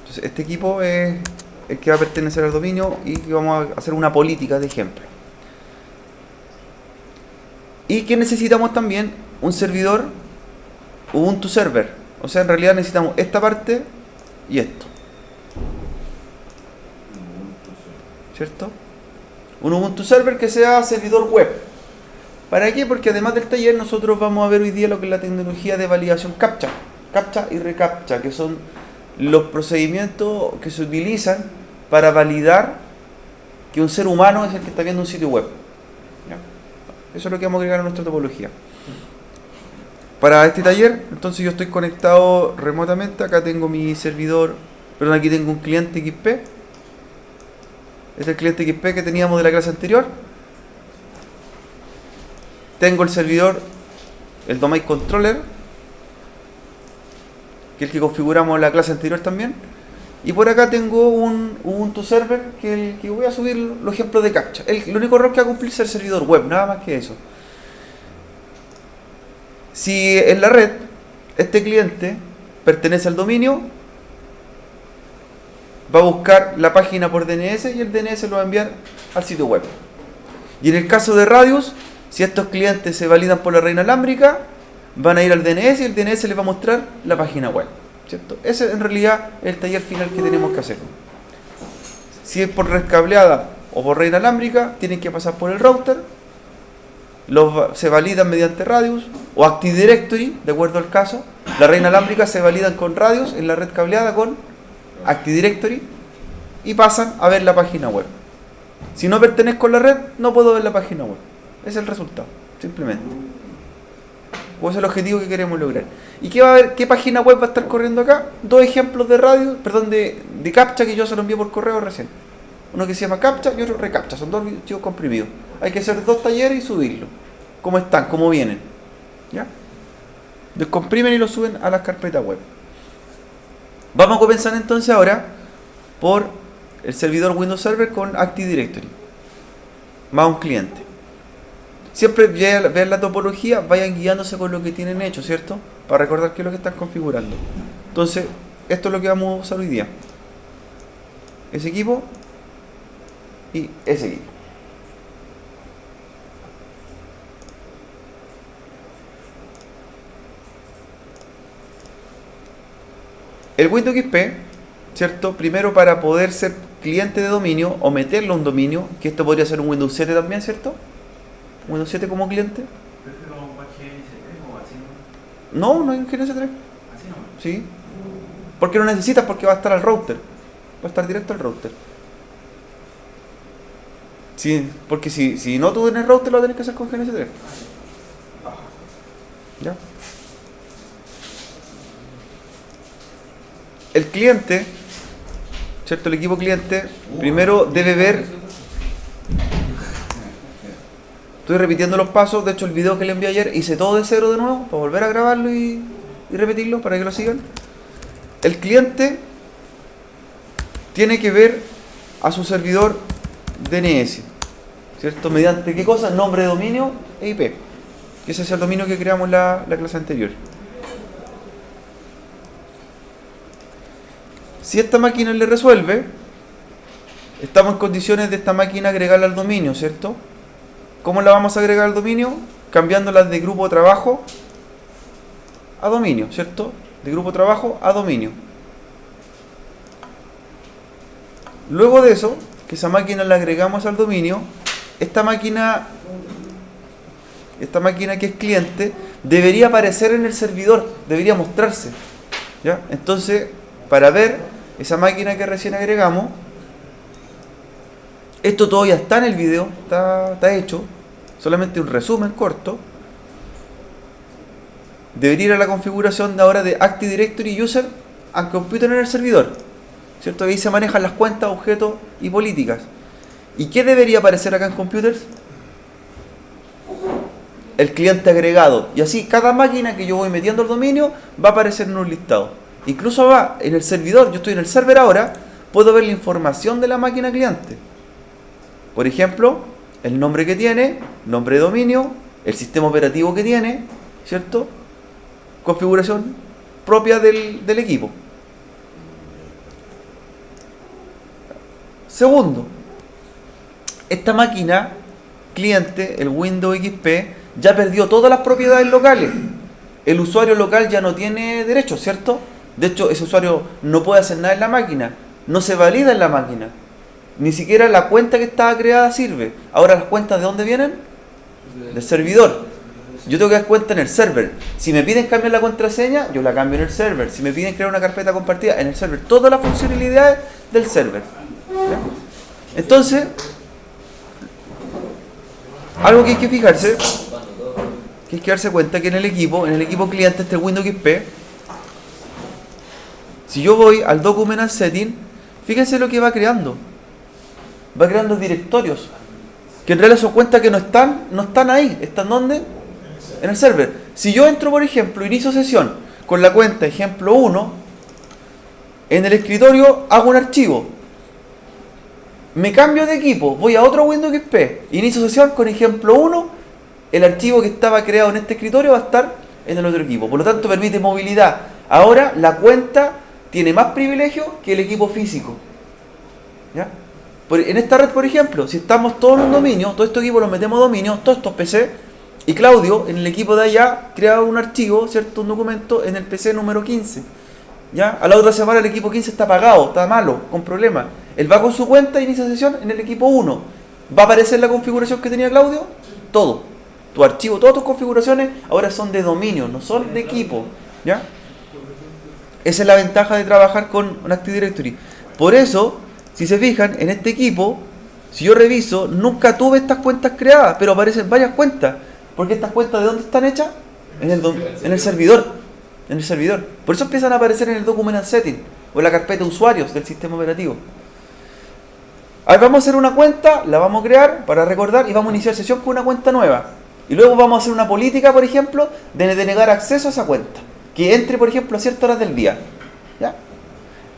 Entonces, este equipo es el que va a pertenecer al dominio y que vamos a hacer una política de ejemplo. Y que necesitamos también un servidor Ubuntu Server. O sea, en realidad necesitamos esta parte y esto. ¿Cierto? Un Ubuntu Server que sea servidor web. ¿Para qué? Porque además del taller nosotros vamos a ver hoy día lo que es la tecnología de validación CAPTCHA. CAPTCHA y reCAPTCHA, que son los procedimientos que se utilizan para validar que un ser humano es el que está viendo un sitio web. ¿Ya? Eso es lo que vamos a agregar a nuestra topología. Para este taller, entonces yo estoy conectado remotamente. Acá tengo mi servidor, perdón, aquí tengo un cliente XP. Este es el cliente XP que teníamos de la clase anterior. Tengo el servidor, el domain controller, que es el que configuramos en la clase anterior también. Y por acá tengo un Ubuntu Server, que es el que voy a subir los ejemplos de CAPTCHA. El único error que va a cumplir es el servidor web, nada más que eso. Si en la red este cliente pertenece al dominio, va a buscar la página por DNS y el DNS lo va a enviar al sitio web. Y en el caso de Radius, si estos clientes se validan por la red inalámbrica, van a ir al DNS y el DNS les va a mostrar la página web, ¿cierto? Ese en realidad es el taller final que tenemos que hacer. Si es por red cableada o por red inalámbrica, tienen que pasar por el router, se validan mediante Radius o Active Directory, de acuerdo al caso. La red inalámbrica se validan con Radius, en la red cableada con Active Directory, y pasan a ver la página web. Si no pertenezco a la red, no puedo ver la página web. Ese es el resultado, simplemente. O ese es el objetivo que queremos lograr. ¿Y qué va a haber? ¿Qué página web va a estar corriendo acá? Dos ejemplos de radio, perdón, de CAPTCHA que yo se lo envié por correo recién. Uno que se llama CAPTCHA y otro reCAPTCHA. Son dos archivos comprimidos. Hay que hacer dos talleres y subirlos. ¿Cómo están? ¿Cómo vienen? ¿Ya? Descomprimen y lo suben a las carpetas web. Vamos a comenzar entonces ahora por el servidor Windows Server con Active Directory. Más un cliente. Siempre vean la topología, vayan guiándose con lo que tienen hecho, ¿cierto? Para recordar qué es lo que están configurando. Entonces, esto es lo que vamos a usar hoy día. Ese equipo y ese equipo. El Windows XP, ¿cierto? Primero, para poder ser cliente de dominio o meterlo a un dominio, que esto podría ser un Windows 7 también, ¿cierto? Windows 7 como cliente. ¿Prefiero un GNS3 o así No, no hay un GNS3. no? Así no. Sí. Porque no necesitas, porque va a estar al router. Va a estar directo al router. Sí, porque si no tú tienes router, lo tenés que hacer con GNS3. ¿Ya? El cliente, ¿cierto? El equipo cliente, primero debe ver. Estoy repitiendo los pasos. De hecho, el video que le envié ayer hice todo de cero de nuevo para volver a grabarlo y repetirlo para que lo sigan. El cliente tiene que ver a su servidor DNS, ¿cierto? ¿Mediante qué cosa? Nombre de dominio e IP. Ese es el dominio que creamos en la clase anterior. Si esta máquina le resuelve, estamos en condiciones de esta máquina agregarla al dominio, ¿cierto? ¿Cómo la vamos a agregar al dominio? Cambiándolas de grupo de trabajo a dominio, ¿cierto? De grupo de trabajo a dominio. Luego de eso, que esa máquina la agregamos al dominio, esta máquina que es cliente debería aparecer en el servidor, debería mostrarse, ¿ya? Entonces, para ver esa máquina que recién agregamos, esto todavía está en el video, está hecho, solamente un resumen corto. Debería ir a la configuración de ahora de Active Directory User and Computer en el servidor, ¿cierto? Ahí se manejan las cuentas, objetos y políticas. ¿Y qué debería aparecer acá en Computers? El cliente agregado. Y así cada máquina que yo voy metiendo al dominio va a aparecer en un listado. Incluso va en el servidor, yo estoy en el server ahora, puedo ver la información de la máquina cliente. Por ejemplo, el nombre que tiene, nombre de dominio, el sistema operativo que tiene, ¿cierto? Configuración propia del equipo. Segundo, esta máquina cliente, el Windows XP, ya perdió todas las propiedades locales. El usuario local ya no tiene derechos, ¿cierto? De hecho, ese usuario no puede hacer nada en la máquina, no se valida en la máquina. Ni siquiera la cuenta que estaba creada sirve. Ahora, ¿las cuentas de dónde vienen? Del servidor. Yo tengo que dar cuenta en el server. Si me piden cambiar la contraseña, yo la cambio en el server. Si me piden crear una carpeta compartida, en el server. Todas las funcionalidades del server. ¿Ya? Entonces, algo que hay que fijarse, que hay que darse cuenta que en el equipo cliente, este Windows XP, si yo voy al Document and Setting, fíjense lo que va creando. Va creando directorios, que en realidad son cuentas que no están ahí. ¿Están dónde? En el server. Si yo entro, por ejemplo, inicio sesión con la cuenta ejemplo 1, en el escritorio hago un archivo. Me cambio de equipo, voy a otro Windows XP, inicio sesión con ejemplo 1, el archivo que estaba creado en este escritorio va a estar en el otro equipo. Por lo tanto, permite movilidad. Ahora la cuenta tiene más privilegios que el equipo físico. ¿Ya? En esta red, por ejemplo, si estamos todos en un dominio, todo este equipo lo metemos a dominio, todos estos PC, y Claudio, en el equipo de allá, crea un archivo, ¿cierto? Un documento en el PC número 15. ¿Ya? A la otra semana el equipo 15 está apagado, está malo, con problemas. Él va con su cuenta, inicia sesión en el equipo 1. ¿Va a aparecer la configuración que tenía Claudio? Todo. Tu archivo, todas tus configuraciones ahora son de dominio, no son de equipo. ¿Ya? Esa es la ventaja de trabajar con un Active Directory. Por eso, si se fijan, en este equipo, si yo reviso, nunca tuve estas cuentas creadas, pero aparecen varias cuentas. Porque estas cuentas, ¿de dónde están hechas? En el servidor. En el servidor. Por eso empiezan a aparecer en el Document and Setting o en la carpeta usuarios del sistema operativo. Ahora vamos a hacer una cuenta, la vamos a crear para recordar y vamos a iniciar sesión con una cuenta nueva. Y luego vamos a hacer una política, por ejemplo, de denegar acceso a esa cuenta. Que entre, por ejemplo, a ciertas horas del día. ¿Ya?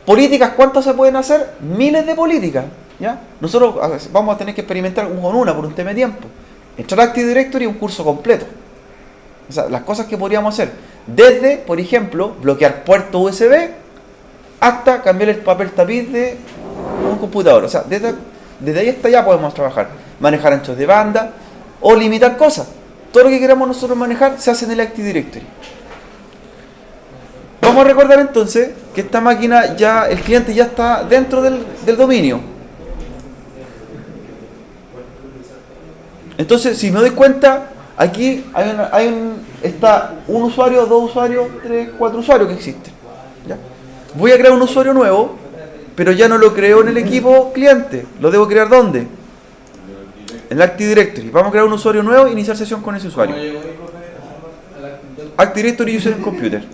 Políticas, ¿cuántas se pueden hacer? Miles de políticas. ¿Ya? Nosotros vamos a tener que experimentar con una por un tema de tiempo. Entrar a Active Directory es un curso completo. O sea, las cosas que podríamos hacer. Desde, por ejemplo, bloquear puertos USB hasta cambiar el papel tapiz de un computador. O sea, desde ahí hasta allá podemos trabajar. Manejar anchos de banda o limitar cosas. Todo lo que queramos nosotros manejar se hace en el Active Directory. Vamos a recordar entonces que esta máquina ya, el cliente ya está dentro del dominio. Entonces, si me doy cuenta, aquí está un usuario, dos usuarios, tres, cuatro usuarios que existen. ¿Ya? Voy a crear un usuario nuevo, pero ya no lo creo en el equipo cliente. ¿Lo debo crear dónde? En el Active Directory. Vamos a crear un usuario nuevo e iniciar sesión con ese usuario. Active Directory User and Computer.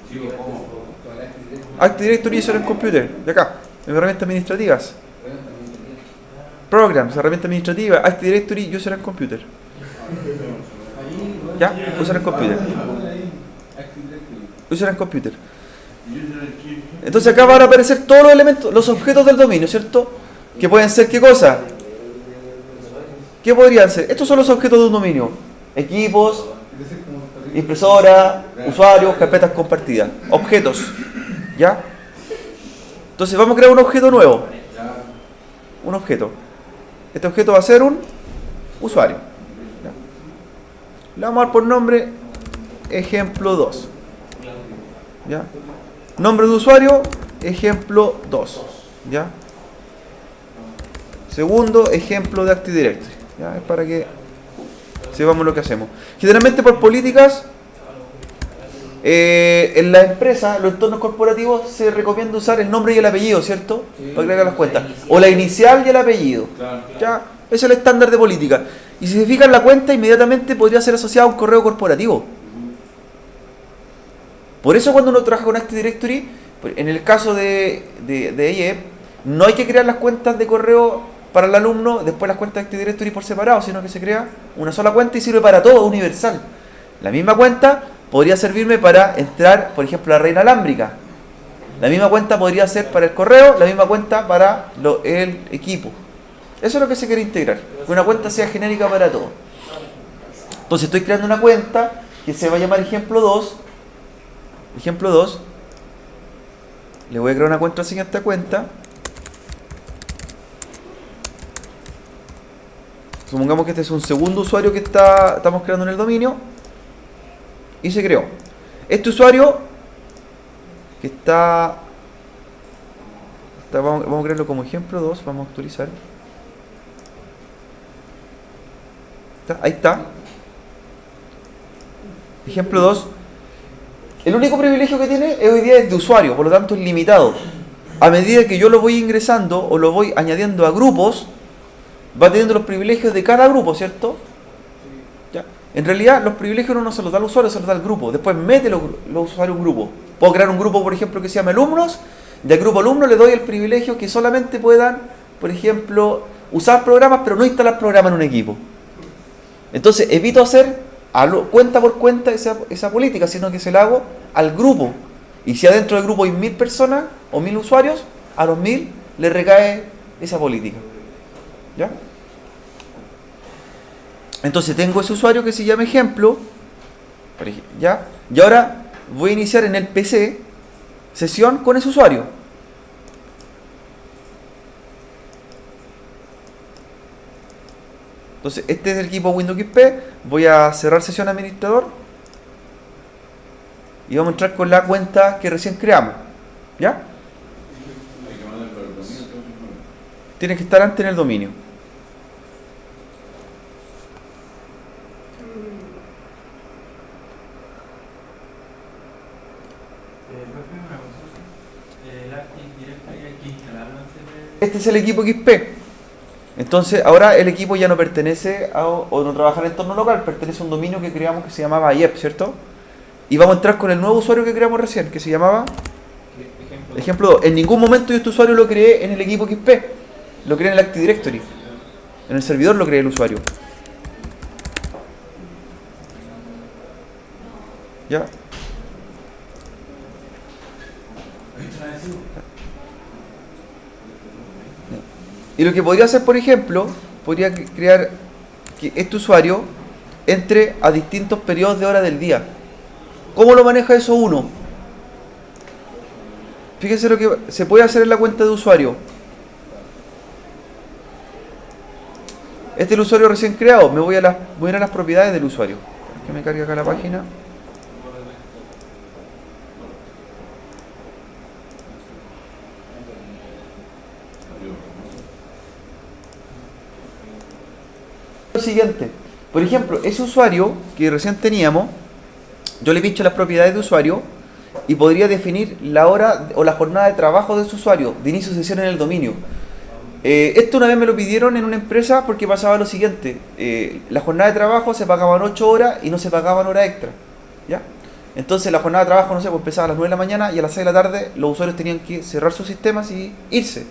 Active Directory User and Computer. De acá. Herramientas administrativas. Programs, herramienta administrativa. Active Directory User and Computer. ¿Ya? User and Computer. User and Computer. Entonces acá van a aparecer todos los elementos, los objetos del dominio, ¿cierto? Que pueden ser, ¿qué cosa? ¿Qué podrían ser? Estos son los objetos de un dominio. Equipos, impresora, usuarios, carpetas compartidas. Objetos. ¿Ya? Entonces vamos a crear un objeto nuevo. Un objeto. Este objeto va a ser un usuario. ¿Ya? Le vamos a dar por nombre ejemplo 2. ¿Ya? Nombre de usuario, ejemplo 2. ¿Ya? Segundo, ejemplo de Active Directory. ¿Ya? Es para que sepamos lo que hacemos. Generalmente por políticas, en la empresa, los entornos corporativos, se recomienda usar el nombre y el apellido, ¿cierto? Para crear las cuentas. O la inicial y el apellido. ¿Ya? Ese es el estándar de política. Y si se fijan, la cuenta inmediatamente podría ser asociada a un correo corporativo. Por eso cuando uno trabaja con Active Directory, en el caso de EIEP, no hay que crear las cuentas de correo para el alumno, después las cuentas de Active Directory por separado, sino que se crea una sola cuenta y sirve para todo, universal. La misma cuenta podría servirme para entrar, por ejemplo, a la red inalámbrica. La misma cuenta podría ser para el correo, la misma cuenta para el equipo. Eso es lo que se quiere integrar, que una cuenta sea genérica para todo. Entonces estoy creando una cuenta que se va a llamar ejemplo 2. Ejemplo 2. Le voy a crear una contraseña a esta cuenta. Supongamos que este es un segundo usuario que estamos creando en el dominio y se creó. Este usuario que vamos a crearlo como ejemplo 2, vamos a actualizar. Ahí está. Ejemplo 2. El único privilegio que tiene hoy día es de usuario, por lo tanto es limitado. A medida que yo lo voy ingresando o lo voy añadiendo a grupos, va teniendo los privilegios de cada grupo, ¿cierto? ¿Ya? En realidad los privilegios uno no se los da al usuario, se los da al grupo. Después mete los usuarios en un grupo. Puedo crear un grupo, por ejemplo, que se llama alumnos. Y al grupo alumnos le doy el privilegio que solamente puedan, por ejemplo, usar programas, pero no instalar programas en un equipo. Entonces evito hacer cuenta por cuenta esa política, sino que se la hago al grupo. Y si adentro del grupo hay 1000 personas o 1000 usuarios, a los 1000 le recae esa política. ¿Ya? Entonces tengo ese usuario que se llama ejemplo. ¿Ya? Y ahora voy a iniciar en el PC sesión con ese usuario. Entonces este es el equipo Windows XP. Voy a cerrar sesión administrador. Y vamos a entrar con la cuenta que recién creamos. ¿Ya? Tiene que estar antes en el dominio. Este es el equipo XP. Entonces ahora el equipo ya no pertenece o no trabaja en el entorno local, pertenece a un dominio que creamos que se llamaba IEP, ¿cierto? Y vamos a entrar con el nuevo usuario que creamos recién, que se llamaba ejemplo 2. En ningún momento yo este usuario lo creé en el equipo XP, lo creé en el Active Directory. En el servidor lo creé el usuario. ¿Ya? Y lo que podría hacer, por ejemplo, podría crear que este usuario entre a distintos periodos de hora del día. ¿Cómo lo maneja eso uno? Fíjense lo que se puede hacer en la cuenta de usuario. Este es el usuario recién creado. Voy a ir a las propiedades del usuario. Que me cargue acá la página. Lo siguiente, por ejemplo, ese usuario que recién teníamos, yo le pincho las propiedades de usuario y podría definir la hora o la jornada de trabajo de su usuario, de inicio de sesión en el dominio. Esto una vez me lo pidieron en una empresa porque pasaba lo siguiente, la jornada de trabajo se pagaban 8 horas y no se pagaban horas extra, ¿ya? Entonces la jornada de trabajo, no sé, pues empezaba a las 9 de la mañana y a las 6 de la tarde los usuarios tenían que cerrar sus sistemas y irse.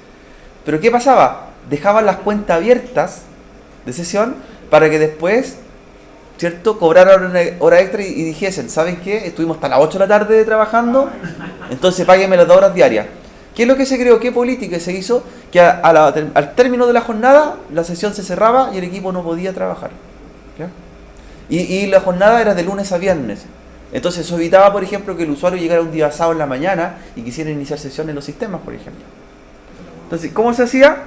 Pero ¿qué pasaba? Dejaban las cuentas abiertas de sesión para que después, ¿cierto?, cobraran una hora extra y dijesen, ¿saben qué? Estuvimos hasta las 8 de la tarde trabajando, entonces páguenme las 2 horas diarias. ¿Qué es lo que se creó? ¿Qué política se hizo? Que al término de la jornada, la sesión se cerraba y el equipo no podía trabajar. ¿Ya? Y la jornada era de lunes a viernes. Entonces eso evitaba, por ejemplo, que el usuario llegara un día sábado en la mañana y quisiera iniciar sesión en los sistemas, por ejemplo. Entonces, ¿cómo se hacía?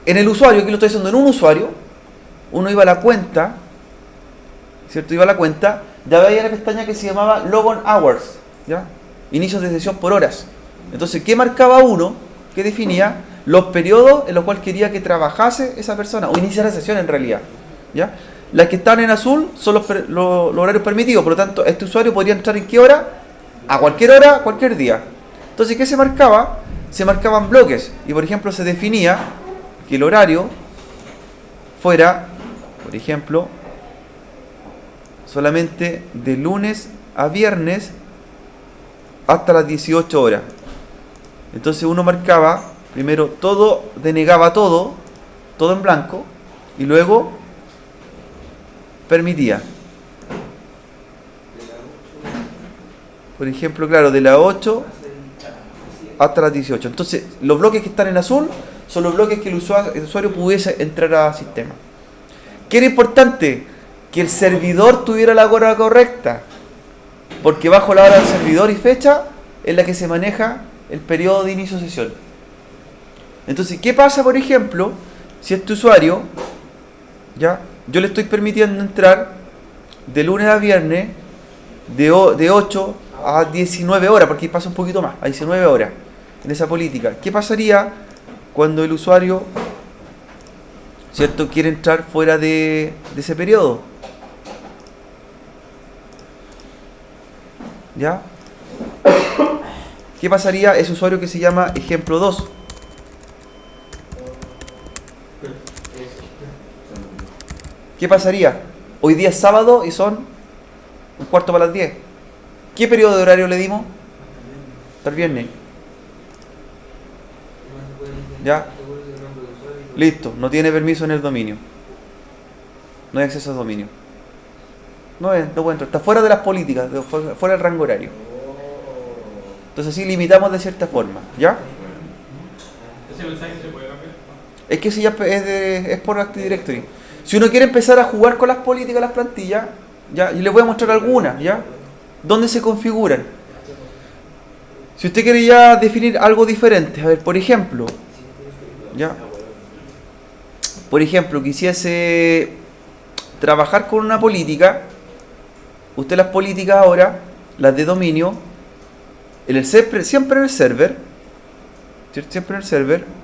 En el usuario, aquí lo estoy haciendo en un usuario, uno iba a la cuenta, ¿cierto? Iba a la cuenta, ya veía la pestaña que se llamaba Logon Hours, ¿ya? Inicios de sesión por horas. Entonces, ¿qué marcaba uno? ¿Qué definía? Los periodos en los cuales quería que trabajase esa persona, o iniciara sesión en realidad, ¿ya? Las que están en azul son los horarios permitidos, por lo tanto, este usuario podría entrar en qué hora, hora, cualquier día. Entonces, ¿qué se marcaba? Se marcaban bloques, y por ejemplo se definía que el horario fuera, por ejemplo, solamente de lunes a viernes hasta las 18 horas. Entonces uno marcaba, primero denegaba todo en blanco, y luego permitía. Por ejemplo, claro, de las 8 hasta las 18. Entonces, los bloques que están en azul son los bloques que el usuario pudiese entrar al sistema. ¿Qué era importante? Que el servidor tuviera la hora correcta, porque bajo la hora del servidor y fecha es la que se maneja el periodo de inicio de sesión. Entonces, ¿qué pasa, por ejemplo, si este usuario, ¿ya? Yo le estoy permitiendo entrar de lunes a viernes de 8 a 19 horas, porque pasa un poquito más, a 19 horas en esa política. ¿Qué pasaría cuando el usuario, ¿cierto?, quiere entrar fuera de ese periodo? ¿Ya? ¿Qué pasaría ese usuario que se llama ejemplo 2? ¿Qué pasaría? Hoy día es sábado y son 9:45. ¿Qué periodo de horario le dimos? Hasta el viernes. ¿Ya? Listo, no tiene permiso en el dominio. No hay acceso al dominio. No puede entrar. Está fuera de las políticas, fuera del rango horario. Entonces sí limitamos de cierta forma. ¿Ya? ¿Ese mensaje se puede cambiar? Es que si ya es por Active Directory. Si uno quiere empezar a jugar con las políticas, las plantillas, ya, y les voy a mostrar algunas, ¿ya? ¿Dónde se configuran? Si usted quiere ya definir algo diferente, a ver, por ejemplo, ¿ya? Por ejemplo, quisiese trabajar con una política, usted las políticas ahora, las de dominio, siempre en el server, ¿cierto? Siempre en el server,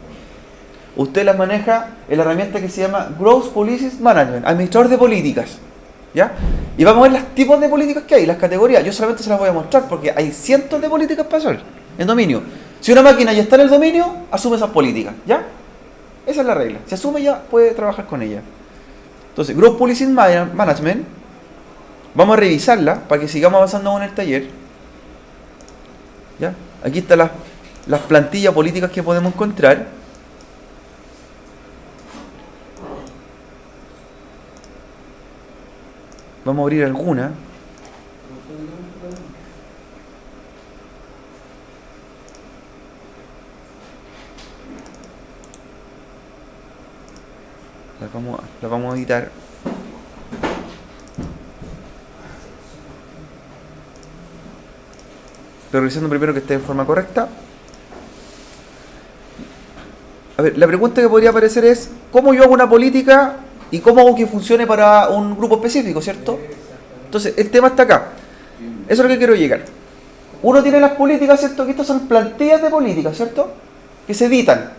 usted las maneja en la herramienta que se llama Gross Policies Management, administrador de políticas, ¿ya? Y vamos a ver los tipos de políticas que hay, las categorías. Yo solamente se las voy a mostrar porque hay cientos de políticas para hacer en dominio. Si una máquina ya está en el dominio, asume esas políticas, ¿ya? Esa es la regla. Si asume ya puede trabajar con ella. Entonces, Gross Policies Management, vamos a revisarla para que sigamos avanzando en el taller, ¿ya? Aquí están las plantillas políticas que podemos encontrar. Vamos a abrir alguna. Las vamos a editar. Estoy revisando primero que esté en forma correcta. A ver, la pregunta que podría aparecer es: ¿cómo yo hago una política y cómo hago que funcione para un grupo específico, ¿cierto? Entonces, el tema está acá. Eso es lo que quiero llegar. Uno tiene las políticas, ¿cierto? Que estas son plantillas de políticas, ¿cierto? Que se editan,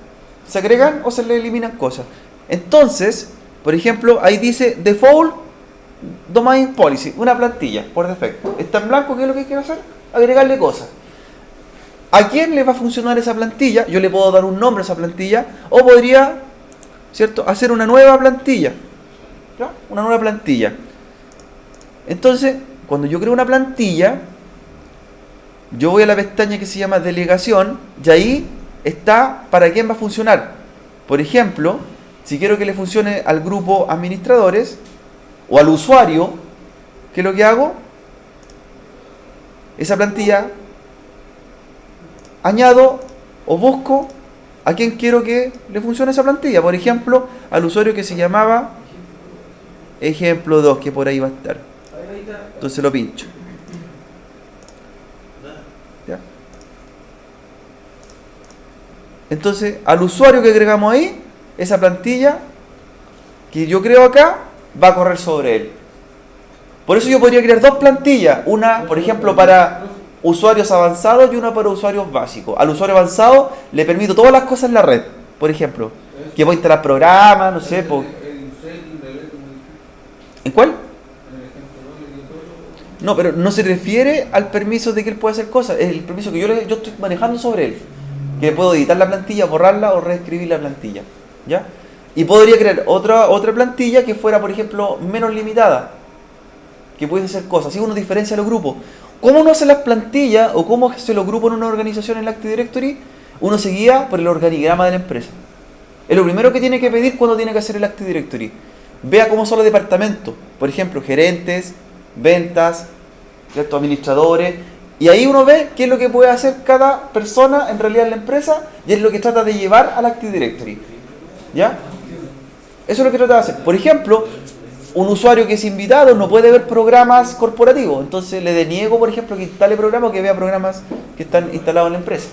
se agregan o se le eliminan cosas. Entonces, por ejemplo, ahí dice Default Domain Policy, una plantilla, por defecto. Está en blanco, ¿qué es lo que quiero hacer? Agregarle cosas. ¿A quién le va a funcionar esa plantilla? Yo le puedo dar un nombre a esa plantilla, o podría, ¿cierto?, hacer una nueva plantilla. ¿Ya? Una nueva plantilla. Entonces, cuando yo creo una plantilla, yo voy a la pestaña que se llama Delegación, y ahí está para quién va a funcionar. Por ejemplo, si quiero que le funcione al grupo administradores o al usuario, ¿qué es lo que hago? Esa plantilla añado o busco a quién quiero que le funcione esa plantilla. Por ejemplo, al usuario que se llamaba ejemplo 2, que por ahí va a estar. Entonces lo pincho. ¿Ya? Entonces, al usuario que agregamos ahí, esa plantilla que yo creo acá va a correr sobre él. Por eso yo podría crear dos plantillas, una, por ejemplo, para usuarios avanzados y una para usuarios básicos. Al usuario avanzado le permito todas las cosas en la red, por ejemplo, que voy a instalar programas, no sé, ¿en cuál? No, pero no se refiere al permiso de que él pueda hacer cosas, es el permiso que yo estoy manejando sobre él, que puedo editar la plantilla, borrarla o reescribir la plantilla, ¿ya? Y podría crear otra plantilla que fuera, por ejemplo, menos limitada, que pudiese hacer cosas. Así uno diferencia los grupos. ¿Cómo uno hace las plantillas o cómo se los grupos en una organización en la Active Directory? Uno se guía por el organigrama de la empresa. Es lo primero que tiene que pedir cuando tiene que hacer el Active Directory. Vea cómo son los departamentos. Por ejemplo, gerentes, ventas, ¿cierto?, administradores. Y ahí uno ve qué es lo que puede hacer cada persona en realidad en la empresa y es lo que trata de llevar al Active Directory. ¿Ya? Eso es lo que trata de hacer. Por ejemplo, un usuario que es invitado no puede ver programas corporativos. Entonces le deniego, por ejemplo, que instale programas o que vea programas que están instalados en la empresa.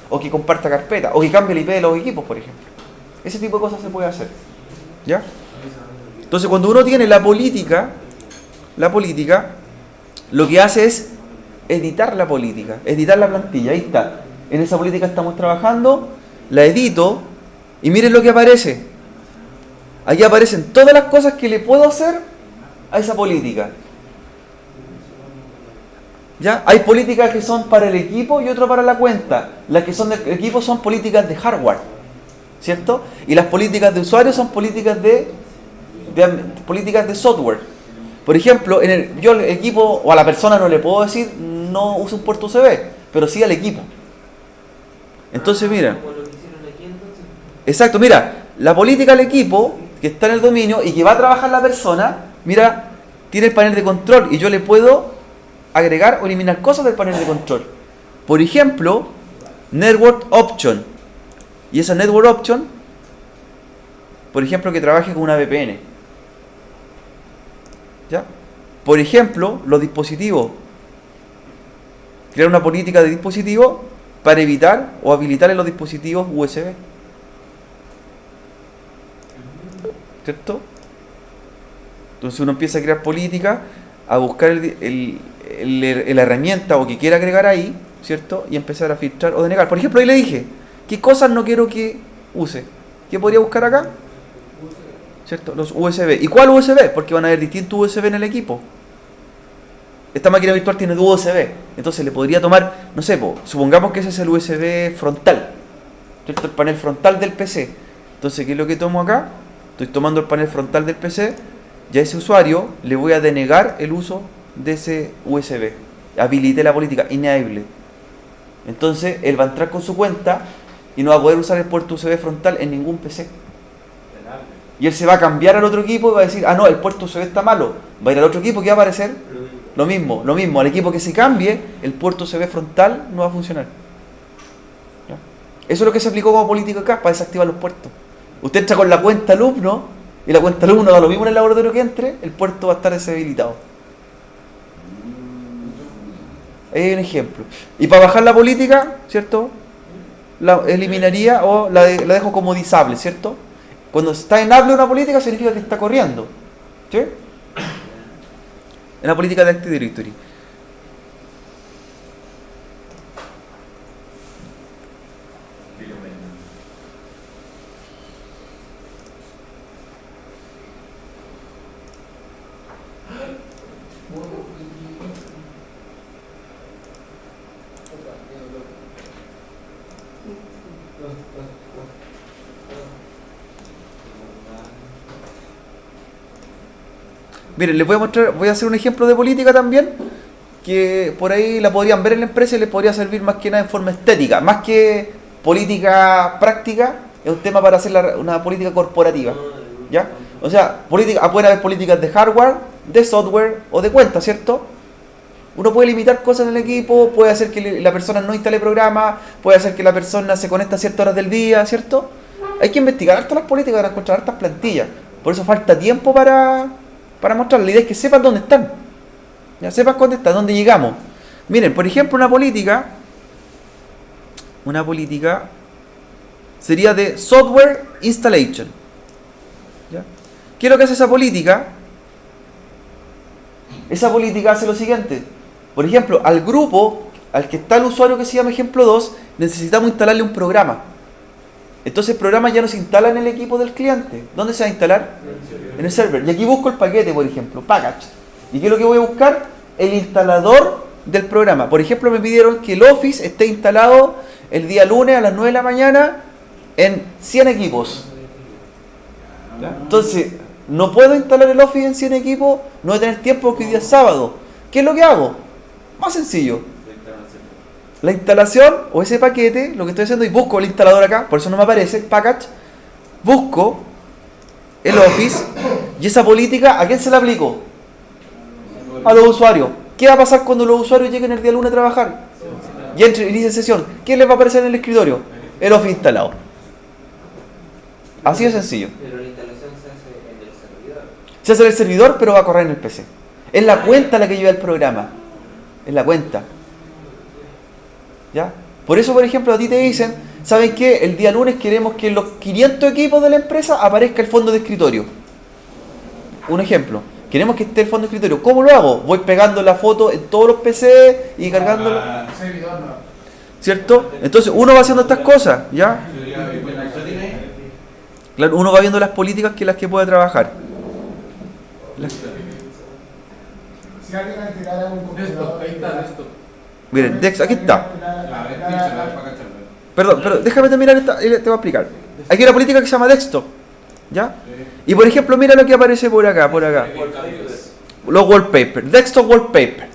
O que comparta carpeta. O que cambie el IP de los equipos, por ejemplo. Ese tipo de cosas se puede hacer. ¿Ya? Entonces, cuando uno tiene la política, lo que hace es editar la política, editar la plantilla. Ahí está. En esa política estamos trabajando, la edito y miren lo que aparece. Aquí aparecen todas las cosas que le puedo hacer a esa política. ¿Ya? Hay políticas que son para el equipo y otras para la cuenta. Las que son del equipo son políticas de hardware, ¿cierto? Y las políticas de usuario son políticas de software. Por ejemplo, yo al equipo o a la persona no le puedo decir no use un puerto USB, pero sí al equipo. Entonces, mira. Exacto, mira, la política al equipo que está en el dominio y que va a trabajar la persona, mira, tiene el panel de control y yo le puedo agregar o eliminar cosas del panel de control. Por ejemplo, Network Option. Y esa Network Option, por ejemplo, que trabaje con una VPN. ¿Ya? Por ejemplo, los dispositivos. Crear una política de dispositivo para evitar o habilitar en los dispositivos USB. ¿Cierto? Entonces uno empieza a crear política, a buscar la herramienta o que quiera agregar ahí, ¿cierto? Y empezar a filtrar o denegar. Por ejemplo, ahí le dije, ¿qué cosas no quiero que use? ¿Qué podría buscar acá? ¿Cierto? Los USB. ¿Y cuál USB? Porque van a haber distintos USB en el equipo. Esta máquina virtual tiene dos USB. Entonces le podría tomar, no sé, supongamos que ese es el USB frontal, ¿cierto? El panel frontal del PC. Entonces, ¿qué es lo que tomo acá? Estoy tomando el panel frontal del PC y a ese usuario le voy a denegar el uso de ese USB. Habilité la política, enable. Entonces, él va a entrar con su cuenta y no va a poder usar el puerto USB frontal en ningún PC. Y él se va a cambiar al otro equipo y va a decir, no, el puerto USB está malo. Va a ir al otro equipo, ¿qué va a aparecer? Lo mismo. Al equipo que se cambie, el puerto USB frontal no va a funcionar. ¿Ya? Eso es lo que se aplicó como política acá, para desactivar los puertos. Usted entra con la cuenta alumno, y la cuenta alumno da lo mismo en el laboratorio que entre, el puerto va a estar deshabilitado. Ahí hay un ejemplo. Y para bajar la política, ¿cierto? La eliminaría o la dejo como disable, ¿cierto? Cuando está enable una política significa que está corriendo. ¿Sí? En la política de Active Directory. Miren, les voy a mostrar, voy a hacer un ejemplo de política también, que por ahí la podrían ver en la empresa y les podría servir más que nada en forma estética, más que política práctica, es un tema para hacer una política corporativa, ¿ya? O sea, pueden haber políticas de hardware, de software o de cuenta, ¿cierto? Uno puede limitar cosas en el equipo, puede hacer que la persona no instale programas, puede hacer que la persona se conecte a ciertas horas del día, ¿cierto? Hay que investigar hartas las políticas para encontrar hartas plantillas, por eso falta tiempo para mostrar. La idea es que sepan dónde están, ya sepan dónde están, dónde llegamos. Miren, por ejemplo, una política sería de software installation, ¿ya? ¿Qué es lo que hace esa política? Esa política hace lo siguiente. Por ejemplo, al grupo al que está el usuario que se llama ejemplo 2, necesitamos instalarle un programa. Entonces el programa ya no se instala en el equipo del cliente. ¿Dónde se va a instalar? En el server. Y aquí busco el paquete, por ejemplo, package. ¿Y qué es lo que voy a buscar? El instalador del programa. Por ejemplo, me pidieron que el Office esté instalado el día lunes a las 9 de la mañana en 100 equipos. ¿Ya? Entonces, no puedo instalar el Office en 100 equipos, no voy a tener tiempo porque hoy día es sábado. ¿Qué es lo que hago? Más sencillo. La instalación o ese paquete, lo que estoy haciendo, y busco el instalador acá, por eso no me aparece, package, busco el Office, y esa política, ¿a quién se la aplico? A los usuarios. ¿Qué va a pasar cuando los usuarios lleguen el día lunes a trabajar? Y inicie sesión. ¿Qué les va a aparecer en el escritorio? El Office instalado. Así de sencillo. Pero la instalación se hace en el servidor. Se hace en el servidor, pero va a correr en el PC. Es la cuenta la que lleva el programa. Es la cuenta. ¿Ya? Por eso, por ejemplo, a ti te dicen, ¿saben qué? El día lunes queremos que en los 500 equipos de la empresa aparezca el fondo de escritorio. Un ejemplo. Queremos que esté el fondo de escritorio. ¿Cómo lo hago? Voy pegando la foto en todos los PC y cargándolo. ¿Cierto? Entonces uno va haciendo estas cosas, ¿ya? Claro, uno va viendo las políticas que las que puede trabajar. Si alguien alterara un computador, Ahí está, esto. Miren, Dex, aquí está. La red dice, para cacharlo. Perdón, pero déjame terminar esta, te voy a explicar. Aquí hay una política que se llama desktop, ¿ya? Y por ejemplo, mira lo que aparece por acá, los wallpapers, desktop wallpaper.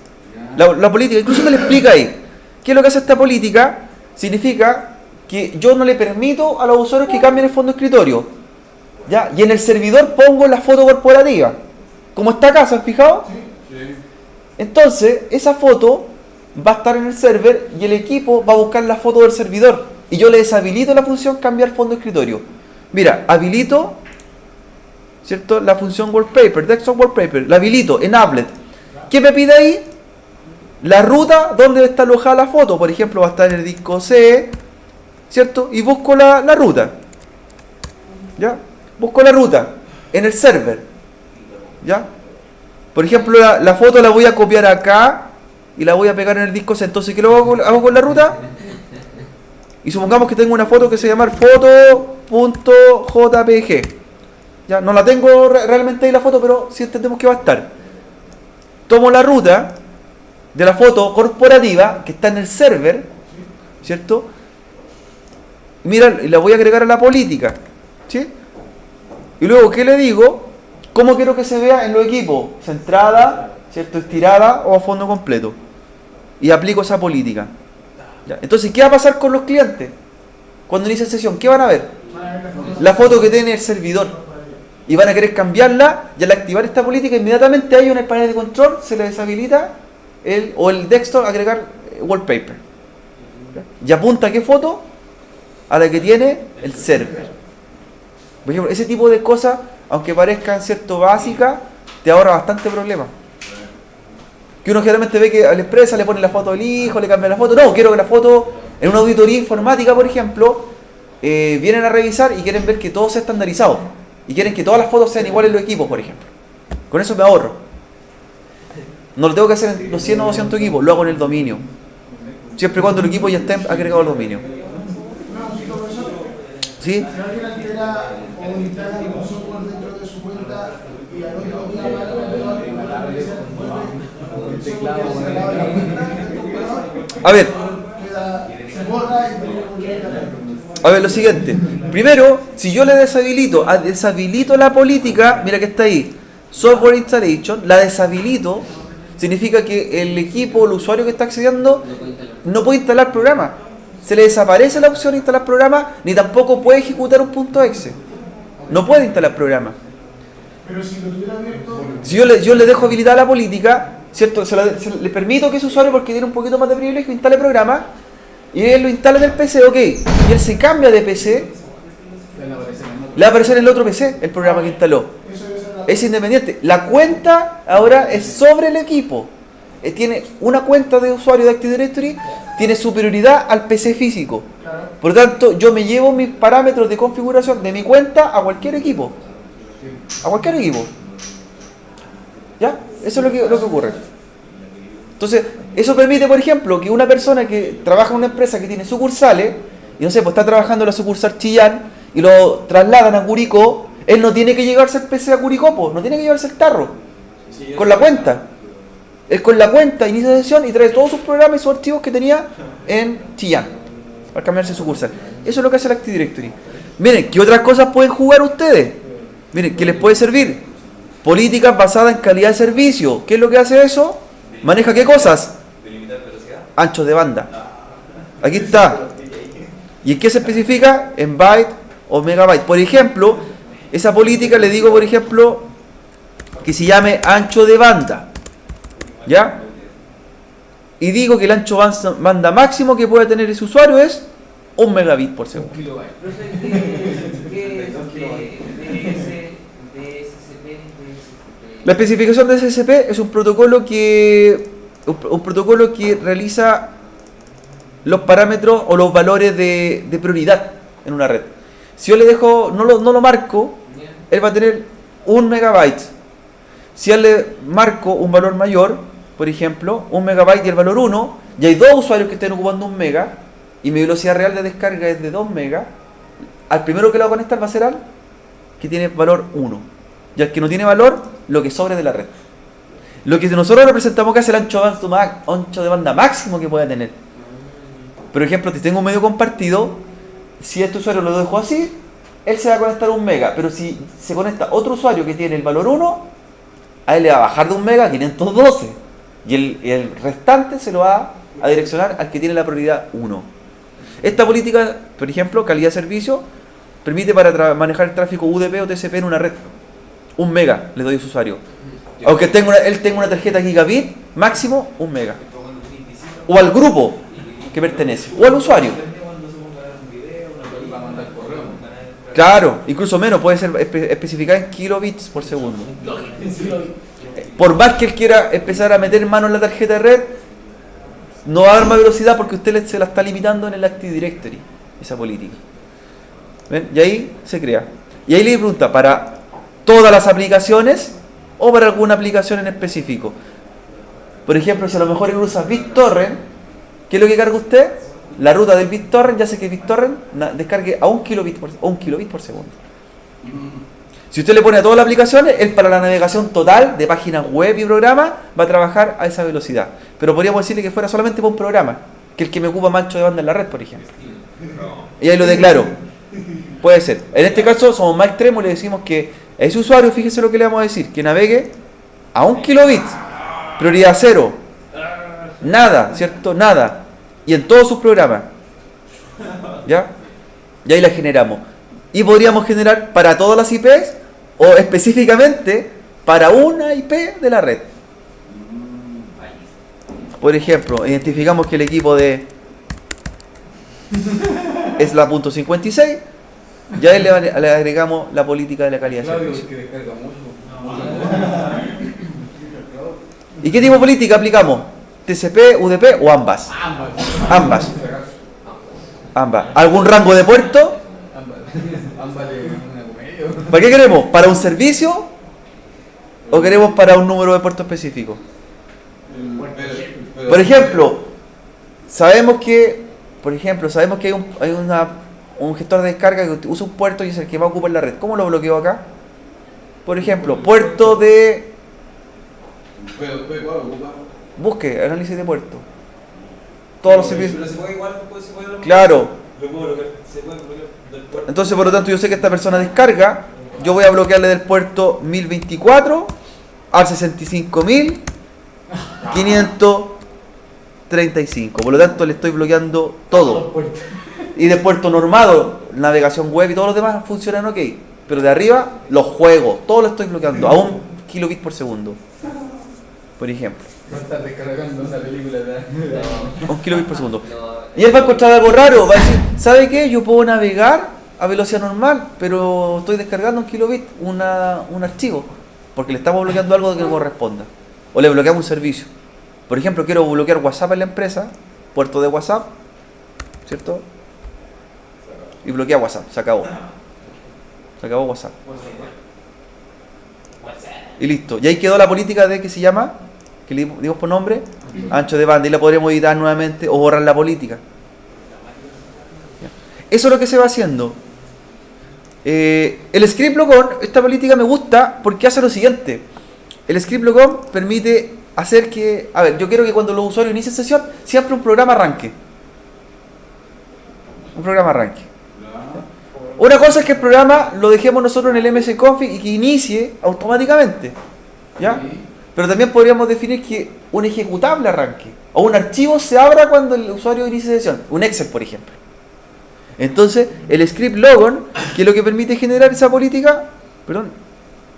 La política, incluso te le explica ahí. ¿Qué es lo que hace esta política? Significa que yo no le permito a los usuarios que cambien el fondo de escritorio, ¿ya? Y en el servidor pongo la foto corporativa. Como está acá, ¿se han fijado? Sí. Entonces, esa foto va a estar en el server y el equipo va a buscar la foto del servidor. Y yo le deshabilito la función cambiar fondo de escritorio. Mira, habilito, ¿cierto? La función wallpaper, desktop wallpaper, la habilito, enabled. ¿Qué me pide ahí? La ruta donde está alojada la foto. Por ejemplo, va a estar en el disco C, ¿cierto? Y busco la ruta. ¿Ya? Busco la ruta en el server. ¿Ya? Por ejemplo, la foto la voy a copiar acá y la voy a pegar en el disco C. Entonces, ¿qué lo hago con la ruta? Y supongamos que tengo una foto que se llama foto.jpg. Ya, no la tengo realmente ahí la foto, pero sí entendemos que va a estar. Tomo la ruta de la foto corporativa que está en el server, ¿cierto? Mira, y la voy a agregar a la política, ¿sí? Y luego, ¿qué le digo? ¿Cómo quiero que se vea en los equipos? Centrada, ¿cierto? Estirada o a fondo completo. Y aplico esa política. ¿Ya? Entonces, ¿qué va a pasar con los clientes? Cuando inicie sesión, ¿qué van a ver? La foto que tiene el servidor. Y van a querer cambiarla y al activar esta política, inmediatamente a ellos en el panel de control se les deshabilita el desktop agregar wallpaper. ¿Ya? Y apunta a qué foto? A la que tiene el server. Por ejemplo, ese tipo de cosas, aunque parezcan cierto básicas, te ahorra bastante problema. Que uno generalmente ve que a la empresa le pone la foto del hijo, le cambia la foto. No, quiero que la foto, en una auditoría informática, por ejemplo, vienen a revisar y quieren ver que todo sea estandarizado. Y quieren que todas las fotos sean iguales en los equipos, por ejemplo. Con eso me ahorro. No lo tengo que hacer en los 100 o 200 equipos, lo hago en el dominio. Siempre y cuando el equipo ya esté agregado al dominio. ¿Sí? Si alguien altera o instala algún software dentro de su cuenta y al otro día va a se borra y a ver, lo siguiente. Primero, si yo le deshabilito la política, mira que está ahí, Software Installation, la deshabilito, significa que el equipo, el usuario que está accediendo, no puede instalar programa. Se le desaparece la opción de instalar programa, ni tampoco puede ejecutar un punto .exe. No puede instalar programa. Pero si lo tuviera abierto, Si yo le dejo habilitada la política, ¿cierto? Le permito que ese usuario, porque tiene un poquito más de privilegio, instale programa, y él lo instala en el PC, ok, y él se cambia de PC, le va a aparecer en el otro PC el programa que instaló. eso debe ser Es independiente. La cuenta ahora es sobre el equipo. Tiene una cuenta de usuario de Active Directory, tiene superioridad al PC físico. Por lo tanto, yo me llevo mis parámetros de configuración de mi cuenta a cualquier equipo. A cualquier equipo. ¿Ya? Eso es lo que ocurre. Entonces, eso permite, por ejemplo, que una persona que trabaja en una empresa que tiene sucursales, y no sé, pues está trabajando en la sucursal Chillán, y lo trasladan a Curicó, él no tiene que llevarse el PC a Curicó, no tiene que llevarse el tarro. Con la cuenta. Él con la cuenta inicia sesión y trae todos sus programas y sus archivos que tenía en Chillán, para cambiarse sucursal. Eso es lo que hace el Active Directory. Miren, ¿qué otras cosas pueden jugar ustedes? Miren, ¿qué les puede servir? Políticas basadas en calidad de servicio. ¿Qué es lo que hace eso? ¿Maneja qué cosas? Anchos de banda. Aquí está. ¿Y en qué se especifica? En byte o megabyte. Por ejemplo, esa política le digo, por ejemplo, que se llame ancho de banda. ¿Ya? Y digo que el ancho banda máximo que puede tener ese usuario es 1 megabit por segundo. La especificación de SSP es un protocolo que realiza los parámetros o los valores de prioridad en una red. Si yo le dejo, no lo marco, él va a tener 1 megabyte. Si él le marco un valor mayor, por ejemplo, 1 megabyte y el valor 1, y hay 2 usuarios que estén ocupando 1 mega, y mi velocidad real de descarga es de 2 megas, al primero que lo va a conectar va a ser al que tiene valor 1. Y al que no tiene valor, lo que sobre de la red. Lo que nosotros representamos que es el ancho de banda máximo que pueda tener. Por ejemplo, si tengo un medio compartido, si este usuario lo dejo así, él se va a conectar a 1 mega. Pero si se conecta otro usuario que tiene el valor 1, a él le va a bajar de 1 mega a 512. Y el restante se lo va a direccionar al que tiene la prioridad 1. Esta política, por ejemplo, calidad de servicio, permite para manejar el tráfico UDP o TCP en una red. 1 mega le doy a su usuario. Aunque él tenga una tarjeta gigabit, máximo 1 mega. O al grupo que pertenece, o al usuario. Va a mandar correo. Claro, incluso menos, puede ser especificada en kilobits por segundo. Por más que él quiera empezar a meter mano en la tarjeta de red, no va a dar más velocidad porque usted se la está limitando en el Active Directory, esa política. ¿Ven? Y ahí se crea. Y ahí le pregunta, ¿para todas las aplicaciones o para alguna aplicación en específico? Por ejemplo, si a lo mejor él usa BitTorrent, ¿qué es lo que carga usted? La ruta del BitTorrent, ya sé que BitTorrent descargue a 1 kilobit por segundo. Si usted le pone a todas las aplicaciones, él para la navegación total de páginas web y programas va a trabajar a esa velocidad. Pero podríamos decirle que fuera solamente para un programa, que el que me ocupa más ancho de banda en la red, por ejemplo. Y ahí lo declaro. Puede ser. En este caso somos más extremos y le decimos que a ese usuario, fíjese lo que le vamos a decir, que navegue a 1 kilobit, prioridad 0, nada, ¿cierto? Nada. Y en todos sus programas. ¿Ya? Y ahí la generamos. Y podríamos generar para todas las IPs o específicamente para una IP de la red. Por ejemplo, identificamos que el equipo de es la .56, y a él le agregamos la política de la calidad de Claudio, servicio. que descarga mucho. ¿Y qué tipo de política aplicamos? ¿TCP, UDP o ambas? Ambas. Ambas. ¿Algún rango de puerto? Ambas de una comedia. ¿Para qué queremos? ¿Para un servicio? ¿O queremos para un número de puertos específico? Por ejemplo, sabemos que hay un gestor de descarga que usa un puerto y es el que va a ocupar la red. ¿Cómo lo bloqueo acá? Por ejemplo, puerto de... Busque, análisis de puerto. Todos los servicios. Pero se puede igual, se puede bloquear. Claro. Lo puedo bloquear, se puede bloquear del puerto. Entonces, por lo tanto, yo sé que esta persona descarga. Yo voy a bloquearle del puerto 1024 al 65.535. Por lo tanto, le estoy bloqueando todo. Y del puerto normal, navegación web y todos los demás funcionan ok. Pero de arriba, los juegos, todo lo estoy bloqueando a 1 kilobit por segundo. Por ejemplo. Va a estar descargando una película de... 1 kilobit por segundo. No, Y él va a encontrar algo raro. Va a decir, ¿sabe qué? Yo puedo navegar a velocidad normal, pero estoy descargando 1 kilobit, un archivo. Porque le estamos bloqueando algo que no corresponda. O le bloqueamos un servicio. Por ejemplo, quiero bloquear WhatsApp en la empresa, puerto de WhatsApp, ¿cierto? Y bloquea WhatsApp, se acabó. Se acabó WhatsApp. Y listo. Y ahí quedó la política de que se llama, que le dimos por nombre, ancho de banda. Y la podremos editar nuevamente o borrar la política. Eso es lo que se va haciendo. El script logon, esta política me gusta porque hace lo siguiente. El script logon permite hacer que, a ver, yo quiero que cuando los usuarios inicien sesión, siempre un programa arranque. Un programa arranque. Una cosa es que el programa lo dejemos nosotros en el msconfig y que inicie automáticamente, ¿ya? Pero también podríamos definir que un ejecutable arranque o un archivo se abra cuando el usuario inicie sesión, un Excel por ejemplo. Entonces el script logon, que es lo que permite generar esa política,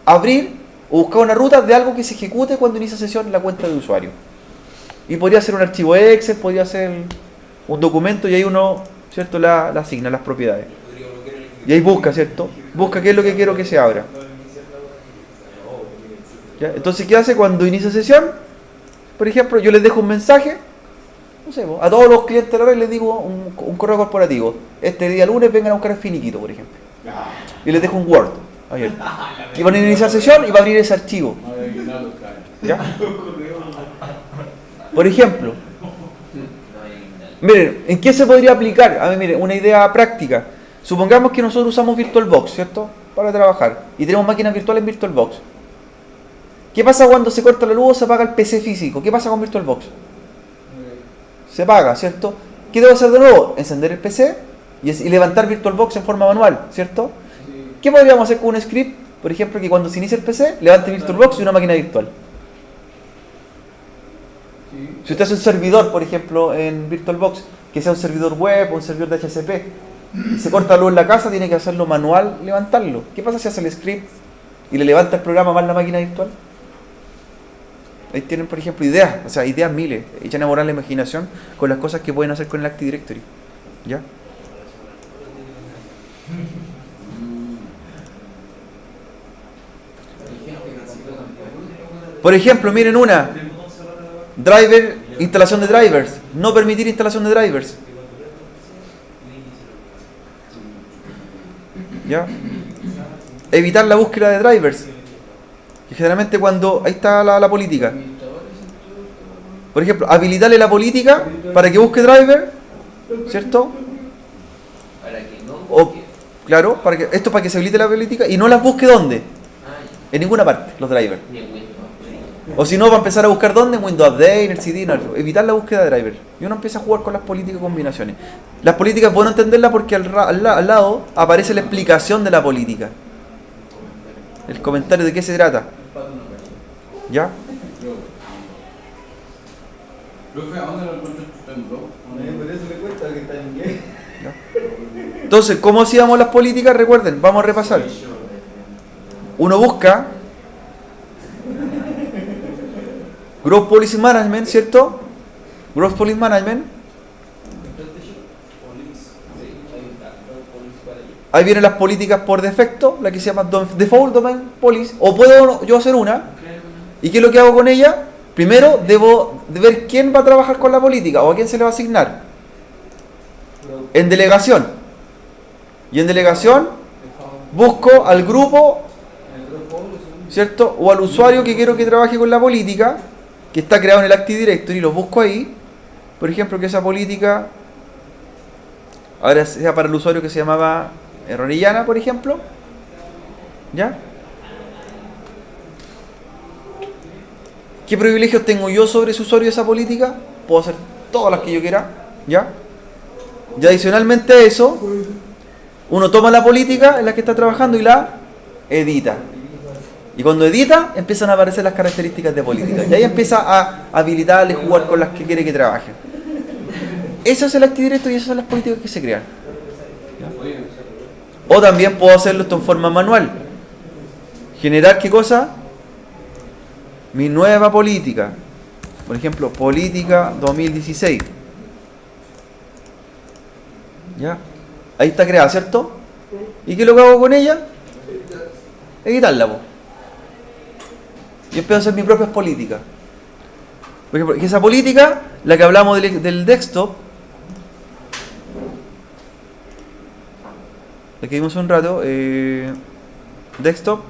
abrir o buscar una ruta de algo que se ejecute cuando inicia sesión en la cuenta de usuario. Y podría ser un archivo Excel, podría ser un documento y ahí uno, ¿cierto?, le asigna las propiedades. Y ahí busca, ¿cierto? Busca qué es lo que quiero que se abra. ¿Ya? Entonces, ¿qué hace cuando inicia sesión? Por ejemplo, yo les dejo un mensaje no sé, a todos los clientes de la red les digo un correo corporativo. Este día lunes vengan a buscar el finiquito, por ejemplo. Y les dejo un Word abierto. Y van a iniciar sesión y va a abrir ese archivo. ¿Ya? Por ejemplo, miren, ¿en qué se podría aplicar? A ver, miren, una idea práctica. Supongamos que nosotros usamos VirtualBox, ¿cierto? Para trabajar. Y tenemos máquinas virtuales en VirtualBox. ¿Qué pasa cuando se corta la luz o se apaga el PC físico? ¿Qué pasa con VirtualBox? Se apaga, ¿cierto? ¿Qué debo hacer de nuevo? Encender el PC y levantar VirtualBox en forma manual, ¿cierto? ¿Qué podríamos hacer con un script? Por ejemplo, que cuando se inicie el PC, levante VirtualBox y una máquina virtual. Si usted hace un servidor, por ejemplo, en VirtualBox, que sea un servidor web o un servidor de HCP, y se corta la luz en la casa, tiene que hacerlo manual, levantarlo. ¿Qué pasa si hace el script y le levanta el programa más la máquina virtual? Ahí tienen, por ejemplo, ideas, o sea, ideas miles. Echan a volar la imaginación con las cosas que pueden hacer con el Active Directory. ¿Ya? Por ejemplo, miren una. Driver, instalación de drivers. No permitir instalación de drivers. ¿Ya? Evitar la búsqueda de drivers. Y generalmente cuando... Ahí está la política. Por ejemplo, habilitarle la política para que busque driver, ¿cierto? Para que no. O, claro, esto para que se habilite la política y no las busque ¿dónde? En ninguna parte, los drivers. O si no, va a empezar a buscar ¿dónde? En Windows Update, en el CD, no, evitar la búsqueda de driver. Y uno empieza a jugar con las políticas y combinaciones. Las políticas es bueno entenderlas porque al lado aparece la explicación de la política. El comentario de qué se trata. ¿Ya? Profe, ¿a dónde lo encuentras en blog? Por eso le cuesta que está en inglés. Entonces, ¿cómo hacíamos las políticas? Recuerden, vamos a repasar. Uno busca Growth Policy Management, ¿cierto? Growth Policy Management. Ahí vienen las políticas por defecto, la que se llama Default Domain Policy. O puedo yo hacer una. ¿Y qué es lo que hago con ella? Primero debo de ver quién va a trabajar con la política o a quién se le va a asignar. En delegación. Y en delegación busco al grupo, ¿cierto? O al usuario que quiero que trabaje con la política, que está creado en el Active Directory, lo busco ahí. Por ejemplo, que esa política ahora sea para el usuario que se llamaba Orellana, por ejemplo. ¿Ya? ¿Qué privilegios tengo yo sobre ese usuario de esa política? Puedo hacer todas las que yo quiera. ¿Ya? Y adicionalmente a eso, uno toma la política en la que está trabajando y la edita. Y cuando edita, empiezan a aparecer las características de política. Y ahí empieza a habilitarle, jugar con las que quiere que trabajen. Eso es el Active Directory y esas son las políticas que se crean. ¿Ya? O también puedo hacerlo esto en forma manual. Generar, ¿qué cosa? Mi nueva política. Por ejemplo, política 2016. ¿Ya? Ahí está creada, ¿cierto? ¿Y qué es lo que hago con ella? Editarla, po. Y empiezo a hacer mis propias políticas. Por ejemplo, que esa política, la que hablamos del desktop, la que vimos hace un rato, desktop,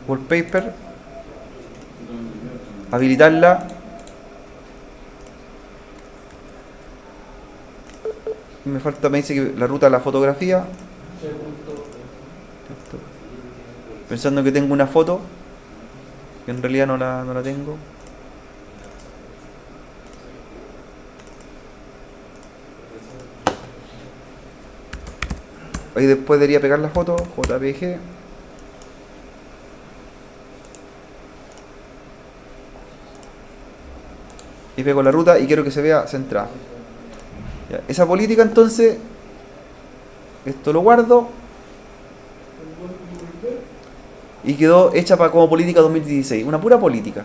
wallpaper, habilitarla. Me falta, me dice que la ruta de la fotografía. Pensando que tengo una foto, que en realidad no la tengo. Ahí después debería pegar la foto, JPG. Y pego la ruta y quiero que se vea centrada. Ya, esa política entonces, esto lo guardo. Y quedó hecha como política 2016, una pura política.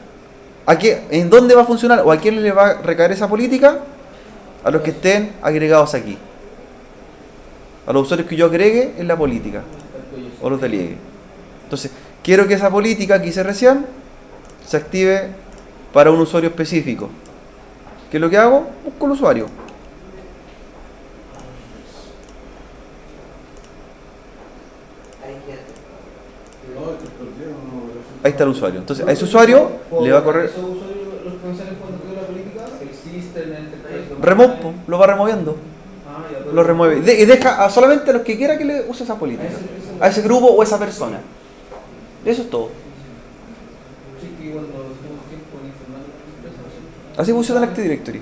¿En dónde va a funcionar o a quién le va a recaer esa política? A los que estén agregados aquí. A los usuarios que yo agregue en la política. O los deliegue. Entonces, quiero que esa política que hice recién se active para un usuario específico. ¿Qué es lo que hago? Busco el usuario. Ahí está el usuario. Entonces, a ese usuario le va a correr. ¿Esos usuarios, los que me salen cuando creo la política, existen en el texto? Remove, po, lo va removiendo. Ah, ya, todo Lo remueve. Y deja a solamente a los que quiera que le use esa política. A ese grupo o a esa persona. Eso es todo. Sí, que cuando estuvo tiempo en informática, Así funciona el Active Directory.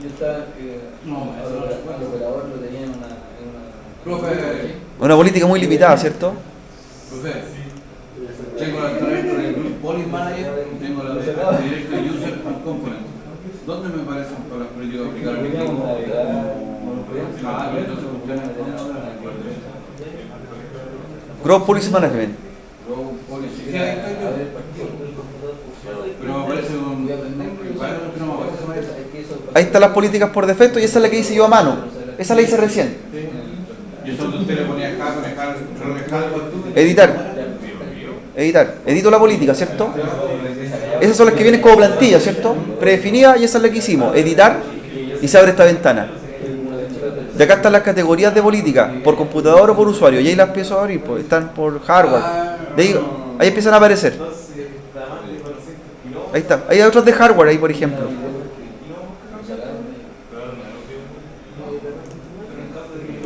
yo estaba que No, eso no se puede. el operador lo tenía en una Profe, Una política muy limitada, ¿cierto? profe, tengo la dentro del Group Policy Manager, tengo la de Directory User and Component. ¿Dónde me parecen para las políticas aplicables? Ah, pero entonces funciona. Group Policy Management. Group Policy. Sí, ahí estoy yo. Pero me parece un. Que no me aparece. Ahí están las políticas por defecto y esa es la que hice yo a mano. Esa la hice recién. Y eso usted le ponía acá, Editar. Editar. Edito la política, ¿cierto? Esas son las que vienen como plantilla, ¿cierto? Predefinida y esa es la que hicimos. Editar y se abre esta ventana. Y acá están las categorías de política, por computador o por usuario. Y ahí las empiezo a abrir, pues están por hardware. De ahí empiezan a aparecer. Ahí está. Hay otros de hardware ahí, por ejemplo.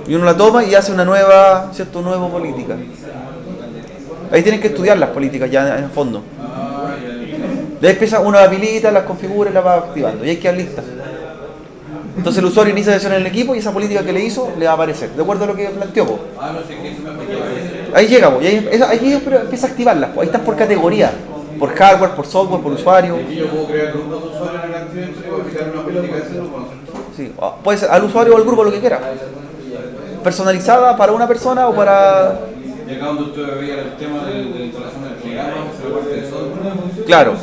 Y uno la toma y hace una nueva, ¿cierto? Nueva política. Ahí tienen que estudiar las políticas ya en el fondo. De ahí empieza, uno la habilita, las configura y las va activando. Y hay que dar listas. Entonces el usuario inicia sesión en el equipo y esa política que le hizo le va a aparecer, de acuerdo a lo que planteó. Po. no sé qué se me ha Ahí llega, po, y ahí empieza a activarlas. Po. Ahí están por categoría. Por hardware, por software, por usuario. Y yo puedo crear grupos de usuarios en el Active Directory para aplicar una política de ese grupo, ¿no es cierto? Sí, puede ser al usuario o al grupo lo que quiera. Personalizada para una persona o para... Y acá donde usted veía el tema de la instalación del programa, se parte de software. Claro.